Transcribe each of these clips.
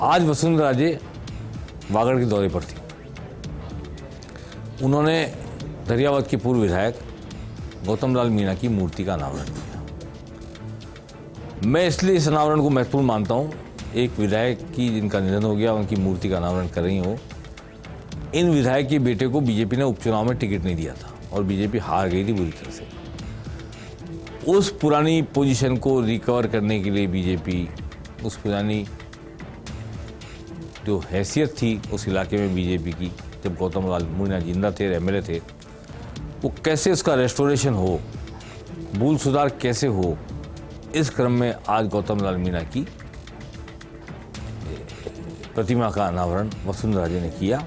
आज वसुंधरा राजे वागड़ के दौरे पर थी। उन्होंने दरियावद के पूर्व विधायक गौतम लाल मीणा की मूर्ति का अनावरण किया। मैं इसलिए इस अनावरण को महत्वपूर्ण मानता हूं, एक विधायक की जिनका निधन हो गया उनकी मूर्ति का अनावरण कर रही हो। इन विधायक के बेटे को बीजेपी ने उपचुनाव में टिकट नहीं दिया था और बीजेपी हार गई थी बुरी तरह से। उस पुरानी पोजीशन को रिकवर करने के लिए बीजेपी उस पुरानी जो हैसियत थी उस इलाके में बीजेपी की, जब गौतम लाल मीणा जिंदा थे, एमएलए थे, वो कैसे उसका रेस्टोरेशन हो, भूल सुधार कैसे हो, इस क्रम में आज गौतम लाल मीणा की प्रतिमा का अनावरण वसुंधरा राजे ने किया।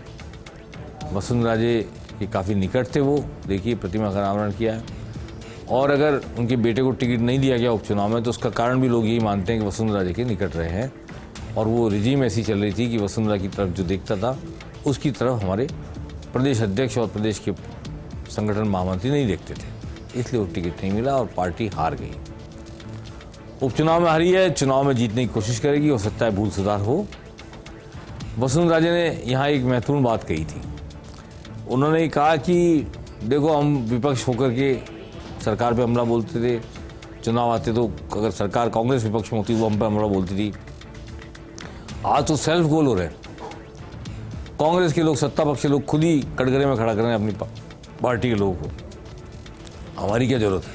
वसुंधरा राजे के काफ़ी निकट थे वो, देखिए प्रतिमा का अनावरण किया है। और अगर उनके बेटे को टिकट नहीं दिया गया उपचुनाव में तो उसका कारण भी लोग यही मानते हैं कि वसुंधरा राजे के निकट रहे हैं और वो रिजीम ऐसी चल रही थी कि वसुंधरा की तरफ जो देखता था उसकी तरफ हमारे प्रदेश अध्यक्ष और प्रदेश के संगठन महामंत्री नहीं देखते थे, इसलिए वो टिकट नहीं मिला और पार्टी हार गई। उपचुनाव में हारी है, चुनाव में जीतने की कोशिश करेगी, हो सकता है भूल सुधार हो। वसुंधरा राजे ने यहाँ एक महत्वपूर्ण बात कही थी। उन्होंने कहा कि देखो, हम विपक्ष होकर के सरकार पे हमला बोलते थे, चुनाव आते तो अगर सरकार कांग्रेस विपक्ष में होती वो हम पे हमला बोलती थी। आज तो सेल्फ गोल हो रहे हैं, कांग्रेस के लोग, सत्ता पक्ष के लोग खुद ही कटघरे में खड़ा कर रहे हैं अपनी पार्टी के लोगों को। हमारी क्या जरूरत है?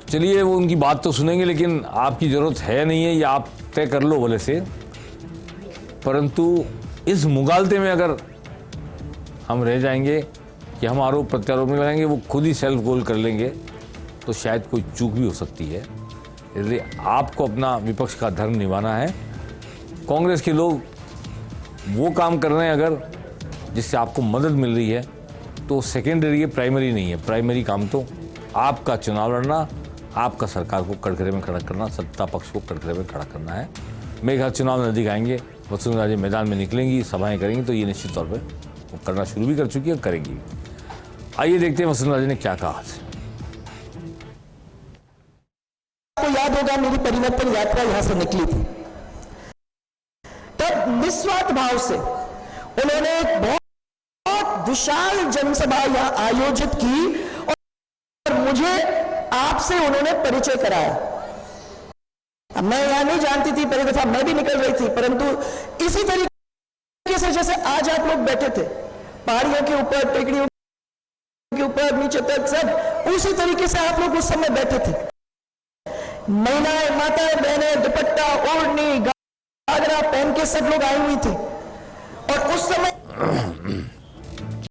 चलिए वो उनकी बात तो सुनेंगे, लेकिन आपकी जरूरत है नहीं है, ये आप तय कर लो भले से। परंतु इस मुगालते में अगर हम रह जाएंगे कि हम आरोप प्रत्यारोप नहीं लगाएंगे, वो खुद ही सेल्फ गोल कर लेंगे, तो शायद कोई चूक भी हो सकती है। इसलिए आपको अपना विपक्ष का धर्म निभाना है। कांग्रेस के लोग वो काम कर रहे हैं अगर जिससे आपको मदद मिल रही है तो सेकेंडरी है, प्राइमरी नहीं है। प्राइमरी काम तो आपका चुनाव लड़ना, आपका सरकार को कटघरे में खड़ा करना, सत्ता पक्ष को कटघरे में खड़ा करना है। मेरे ख्याल चुनाव नजदीक आएंगे, वसुंधरा राजे मैदान में निकलेंगी, सभाएं करेंगी, तो ये निश्चित तौर पर वो करना शुरू भी कर चुकी है, करेंगी। आइए देखते हैं वसुंधरा राजे ने क्या कहा। आपको याद होगा मेरी परिवर्तन यात्रा यहां से निकली थी, तब निस्वार्थ भाव से उन्होंने एक बहुत विशाल जनसभा यहां आयोजित की और मुझे आपसे उन्होंने परिचय कराया। अब मैं यहां नहीं जानती थी, पहली दफा मैं भी निकल रही थी, परंतु इसी तरीके से जैसे आज आप लोग बैठे थे, पहाड़ियों के ऊपर, टेकड़ियों के ऊपर, नीचे तक सब उसी तरीके से आप लोग उस समय बैठे थे। महिलाएं, माताएं, बहनें दुपट्टा, ओढ़नी, घाघरा पहन के सब लोग आई हुई थी।